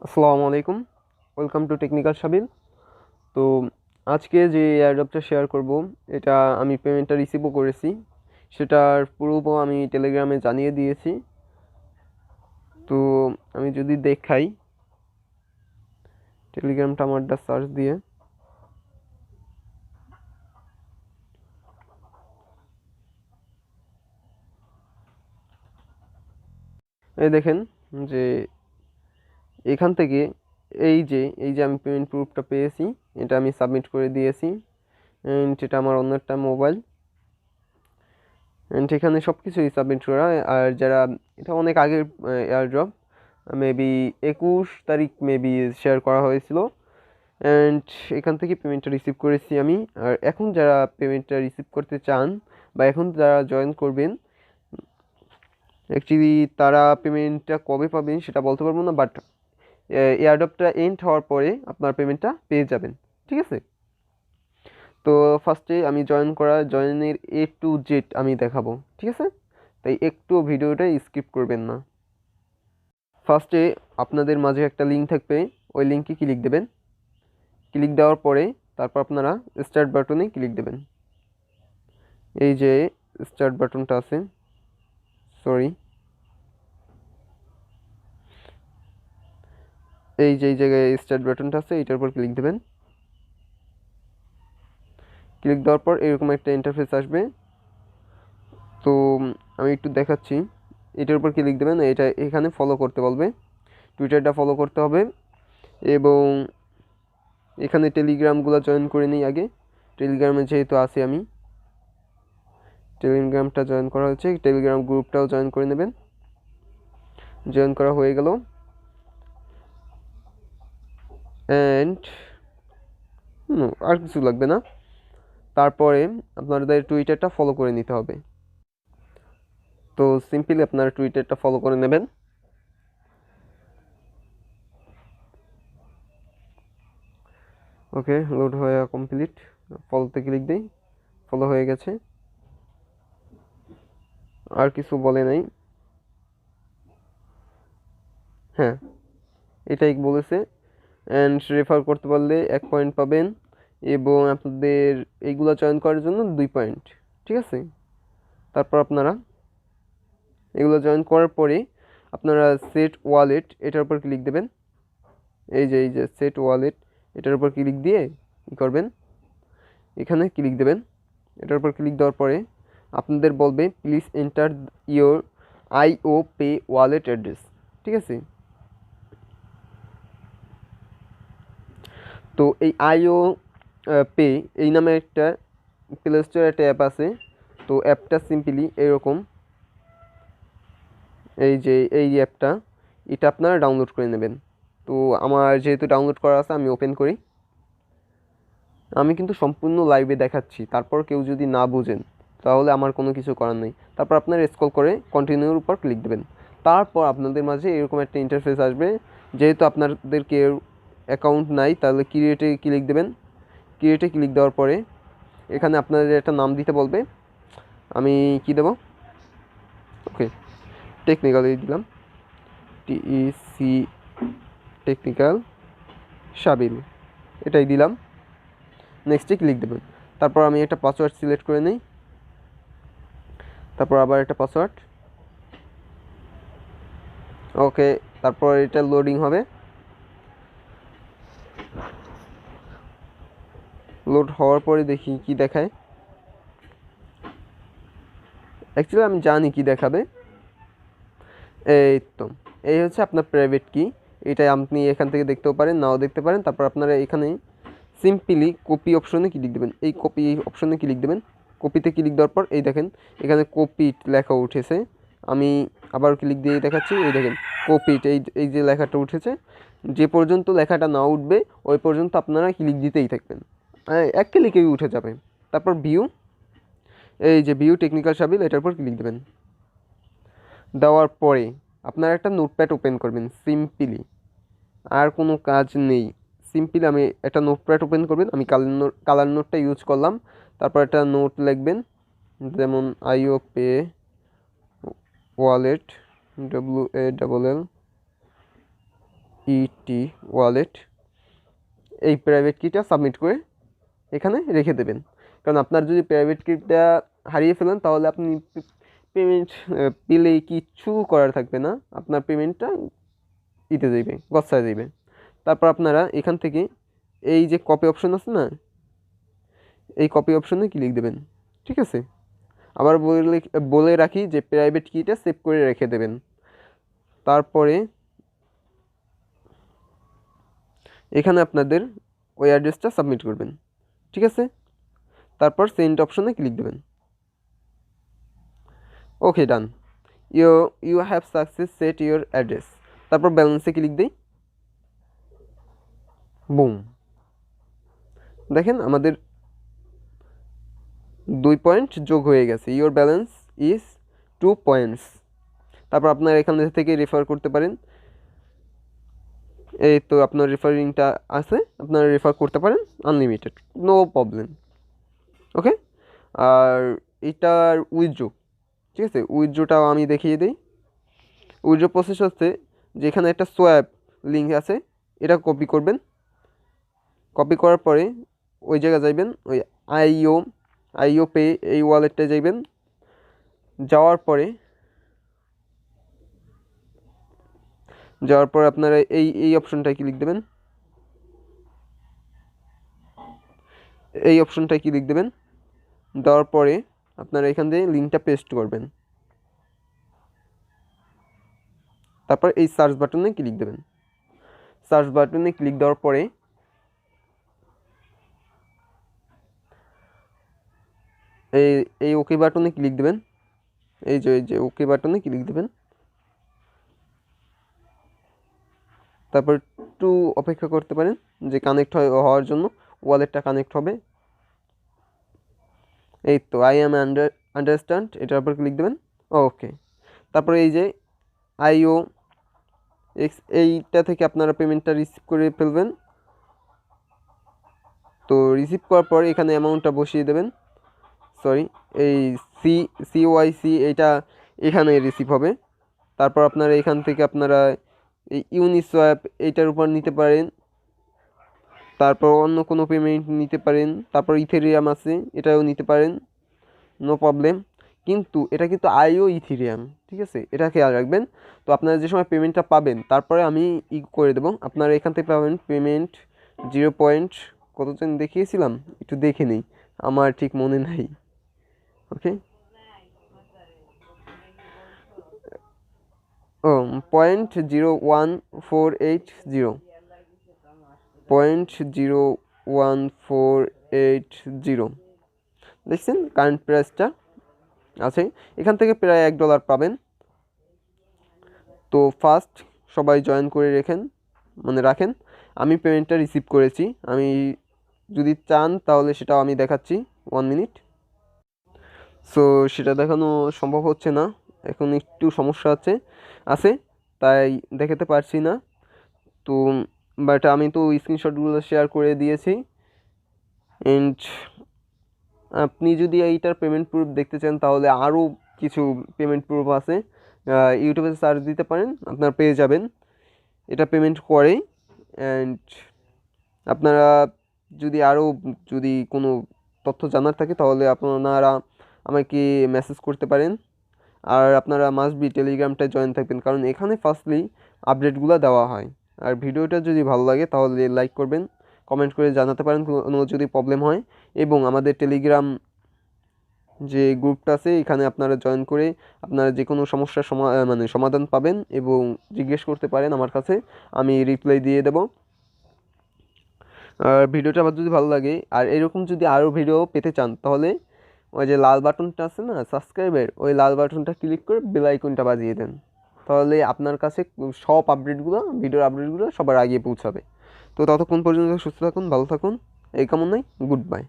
আসসালামু আলাইকুম, welcome to technical সাবিল। তো আজকে যে এয়ারড্রপটা শেয়ার করব, এটা আমি পেমেন্টটা রিসিভও করেছি। সেটার প্রুফ আমি টেলিগ্রামে জানিয়ে দিয়েছি। তো আমি যদি দেখাই টেলিগ্রামটা আমারটা সার্চ দিয়ে, এই দেখেন যে এখান থেকে এই যে আমি পেমেন্ট প্রুফটা পেয়েছি, এটা আমি সাবমিট করে দিয়েছি। অ্যান্ড এটা আমার অন্য একটা মোবাইল, অ্যান্ড এখানে সব কিছুই সাবমিট করা। আর যারা, এটা অনেক আগের এয়ারড্রপ, মেবি 21 তারিখ মেবি শেয়ার করা হয়েছিল। অ্যান্ড এখান থেকে পেমেন্টটা রিসিভ করেছি আমি। আর এখন যারা পেমেন্টটা রিসিভ করতে চান বা এখন যারা জয়েন করবেন, অ্যাকচুয়ালি তারা পেমেন্টটা কবে পাবেন সেটা বলতে পারবো না, বাট এয়ারড্রপটা এন্ড হওয়ার পরে আপনার পেমেন্টটা পেয়ে যাবেন। ঠিক আছে, তো ফার্স্টে আমি জয়েনের A to Z আমি দেখাবো। ঠিক আছে, তাই একটু ভিডিওটা স্কিপ করবেন না। ফার্স্টে আপনাদের মাঝে একটা লিঙ্ক থাকবে, ওই লিঙ্কে ক্লিক দেবেন। ক্লিক দেওয়ার পরে তারপর আপনারা স্টার্ট বাটনে ক্লিক দেবেন। এই যে স্টার্ট বাটনটা আছে, সরি, এই জায়গায় স্টার্ট বাটনটা আছে, এইটার উপর ক্লিক দেবেন। ক্লিক দেওয়ার পর এরকম একটা ইন্টারফেস আসবে। তো আমি একটু দেখাচ্ছি। এটার উপর ক্লিক দেবেন, এটা এখানে ফলো করতে বলবে, টুইটারটা ফলো করতে হবে। এবং এখানে টেলিগ্রামগুলো জয়েন করে নিই আগে। টেলিগ্রামে যেহেতু আছি আমি, টেলিগ্রামটা জয়েন করা হচ্ছে, টেলিগ্রাম গ্রুপটাও জয়েন করে নেবেন। জয়েন করা হয়ে গেল। অ্যান্ড আর কিছু লাগবে না। তারপরে আপনাদের টুইটারটা ফলো করে নিতে হবে। তো সিম্পলি আপনারা টুইটারটা ফলো করে নেবেন। ওকে, লোড হয়ে কমপ্লিট। ফলোতে ক্লিক দিই, ফলো হয়ে গেছে। আর কিছু বলে নাই, হ্যাঁ এটাই বলেছে। অ্যান্ড রেফার করতে পারলে 1 পয়েন্ট পাবেন, এবং আপনাদের এইগুলো চয়ন করার জন্য 2 পয়েন্ট। ঠিক আছে, তারপর আপনারা এগুলো জয়েন করার পরে আপনারা সেট ওয়ালেট এটার উপর ক্লিক দেবেন। এই যে সেট ওয়ালেট, এটার উপর ক্লিক দিয়ে কী করবেন, এখানে ক্লিক দেবেন। এটার উপর ক্লিক দেওয়ার পরে আপনাদের বলবে please enter your Iopay wallet address. ঠিক আছে, তো এই পে এই নামে একটা প্লে স্টোরে একটা অ্যাপ আছে। তো অ্যাপটা সিম্পলি এরকম, এই অ্যাপটা, এটা আপনারা ডাউনলোড করে নেবেন। তো আমার যেহেতু ডাউনলোড করা আছে, আমি ওপেন করি। আমি কিন্তু সম্পূর্ণ লাইভে দেখাচ্ছি, তারপর কেউ যদি না বুঝেন তাহলে আমার কোনো কিছু করার নেই। তারপর আপনারা স্ক্রল করে কন্টিনিউর উপর ক্লিক দেবেন। তারপর আপনাদের মাঝে এরকম একটা ইন্টারফেস আসবে। যেহেতু আপনাদের কেউ অ্যাকাউন্ট নাই, তাহলে ক্রিয়েটে ক্লিক দেবেন। ক্রিয়েটে ক্লিক দেওয়ার পরে এখানে আপনাদের একটা নাম দিতে বলবে। আমি কি দেব, ওকে টেকনিক্যাল দিলাম, TEC টেকনিক্যাল সাবিল, এটাই দিলাম। নেক্সটে ক্লিক দেবেন। তারপর আমি একটা পাসওয়ার্ড সিলেক্ট করে নিই, তারপর আবার একটা পাসওয়ার্ড, ওকে। তারপর এটা লোডিং হবে। লোড হওয়ার পরে দেখি কি দেখায়। অ্যাকচুয়ালি আমি জানি কি দেখাবে। এই তো, এই হচ্ছে আপনার প্রাইভেট কি। এটা আপনি এখান থেকে দেখতেও পারেন, নাও দেখতে পারেন। তারপর আপনারা এখানে সিম্পলি কপি অপশনে ক্লিক দেবেন। এই কপি অপশনে ক্লিক দেবেন। কপিতে ক্লিক দেওয়ার পর এই দেখেন এখানে কপি লেখা উঠেছে। আমি আবার ক্লিক দিয়ে দেখাচ্ছি, এই দেখেন কপিট, এই যে লেখাটা উঠেছে। যে পর্যন্ত লেখাটা না উঠবে ওই পর্যন্ত আপনারা ক্লিক দিতেই থাকবেন, এক ক্লিকেই উঠে যাবে। তারপর ভিউ, এই যে ভিউ টেকনিক্যাল সাবিল, এটার উপর ক্লিক দেবেন। দেওয়ার পরে আপনারা একটা নোটপ্যাড ওপেন করবেন সিম্পলি, আর কোনো কাজ নেই। সিম্পলি আমি একটা নোটপ্যাড ওপেন করবেন, আমি কালার নোটটা ইউজ করলাম। তারপর একটা নোট লিখবেন, যেমন Iopay ওয়ালেট, WALL, ইটি ওয়ালেট, এই প্রাইভেট কিটা সাবমিট করে এখানে রেখে দেবেন। কারণ আপনার যদি প্রাইভেট কিটা হারিয়ে ফেলেন তাহলে আপনি পেমেন্ট পেলে কিচ্ছু করার থাকবে না, আপনার পেমেন্টটা ইতে যাইবে, গচ্ছায় যাইবে। তারপর আপনারা এখান থেকে এই যে কপি অপশন আছে না, এই কপি অপশনে ক্লিক দেবেন। ঠিক আছে, আবার বলে রাখি যে প্রাইভেট কিটা সেভ করে রেখে দেবেন। তারপরে এখানে আপনাদের ওই অ্যাড্রেসটা সাবমিট করবেন। ঠিক আছে, তারপর সেন্ড অপশনে ক্লিক দেবেন। Okay, done, you have success set your address. তারপর ব্যালেন্সে ক্লিক দিই, বুম, দেখেন আমাদের 2 পয়েন্ট যোগ হয়ে গেছে, ইউর ব্যালেন্স ইজ 2 পয়েন্টস। তারপর আপনারা এখান থেকে রেফার করতে পারেন। এই তো আপনার রেফারিংটা আছে, আপনারা রেফার করতে পারেন আনলিমিটেড, নো প্রবলেম। ওকে, আর এটার উইথড্রো, ঠিক আছে, উইথড্রোটাও আমি দেখিয়ে দিই। উইথড্রো প্রসেস হচ্ছে যেখানে একটা সোয়াপ লিঙ্ক আছে, এটা কপি করবেন। কপি করার পরে ওই জায়গায় যাইবেন, ওই আইওপে এই ওয়ালেটটা যাইবেন। যাওয়ার পরে আপনারা এই অপশনটায় ক্লিক দেবেন, এই অপশনটায় ক্লিক দেবেন। দেওয়ার পরে আপনারা এখান থেকে লিঙ্কটা পেস্ট করবেন। তারপর এই সার্চ বাটনে ক্লিক দেবেন। সার্চ বাটনে ক্লিক দেওয়ার পরে এই ওকে বাটনে ক্লিক দেবেন। এই যে ওকে বাটনে ক্লিক দেবেন। তারপর একটু অপেক্ষা করতে পারেন যে কানেক্ট হওয়ার জন্য, ওয়ালেটটা কানেক্ট হবে। এই তো আই অ্যাম আন্ডারস্ট্যান্ড, এটার উপর ক্লিক দেবেন। ওকে, তারপরে এই যে আইও এইটা থেকে আপনারা পেমেন্টটা রিসিভ করে ফেলবেন। তো রিসিভ করার পর এখানে অ্যামাউন্টটা বসিয়ে দেবেন। সরি, এই CYV এইটা এখানে রিসিভ হবে। তারপর আপনারা এখান থেকে আপনারা এই ইউনিসোয়াপ এইটার উপর নিতে পারেন, তারপর অন্য কোনো পেমেন্ট নিতে পারেন। তারপর ইথেরিয়াম আছে, এটাও নিতে পারেন, নো প্রবলেম। কিন্তু এটা কিন্তু ইথেরিয়াম, ঠিক আছে, এটা খেয়াল রাখবেন। তো আপনারা যে সময় পেমেন্টটা পাবেন তারপরে আমি করে দেবো। আপনারা এখান থেকে পাবেন পেমেন্ট 0 পয়েন্ট কতজন দেখিয়েছিলাম, একটু দেখে নিই, আমার ঠিক মনে নাই। ওকে, 0.01480, 0.01480 দেখছেন কারেন্ট প্রাইসটা আছে। এখান থেকে প্রায় $1 পাবেন। তো ফার্স্ট সবাই জয়েন করে রাখেন। আমি পেমেন্টটা রিসিভ করেছি, আমি যদি চান তাহলে সেটাও আমি দেখাচ্ছি 1 মিনিট। সো সেটা দেখানো সম্ভব হচ্ছে না, এখন একটু সমস্যা আছে তাই দেখাতে পারছি না। তো বাট আমি তো স্ক্রিনশটগুলো শেয়ার করে দিয়েছি। অ্যান্ড আপনি যদি এইটার পেমেন্ট প্রুফ দেখতে চান তাহলে আরও কিছু পেমেন্ট প্রুফ আছে, ইউটিউবে সার্চ দিতে পারেন, আপনারা পেয়ে যাবেন এটা পেমেন্ট করে। অ্যান্ড আপনারা যদি কোনো তথ্য জানার থাকে তাহলে আপনারা আমাকে মেসেজ করতে পারেন। আর আপনারা মাস্ট বি টেলিগ্রামটায় জয়েন থাকবেন, কারণ এখানে ফার্স্টলি আপডেটগুলো দেওয়া হয়। আর ভিডিওটা যদি ভালো লাগে তাহলে লাইক করবেন, কমেন্ট করে জানাতে পারেন কোনো যদি প্রবলেম হয়। এবং আমাদের টেলিগ্রাম যে গ্রুপটা আছে এখানে আপনারা জয়েন করে আপনারা যে কোনো সমস্যার সমাধান পাবেন এবং জিজ্ঞেস করতে পারেন আমার কাছে, আমি রিপ্লাই দিয়ে দেব। আর ভিডিওটা আবার যদি ভালো লাগে আর এরকম যদি আরও ভিডিও পেতে চান তাহলে ওই যে লাল বাটনটা আছে না সাবস্ক্রাইবের, ওই লাল বাটনটা ক্লিক করে বেল আইকনটা বাজিয়ে দেন, তাহলে আপনার কাছে সব ভিডিওর আপডেটগুলো সবার আগে পৌঁছাবে। তো ততক্ষণ পর্যন্ত সুস্থ থাকুন, ভালো থাকুন, এই কামনায় গুড বাই।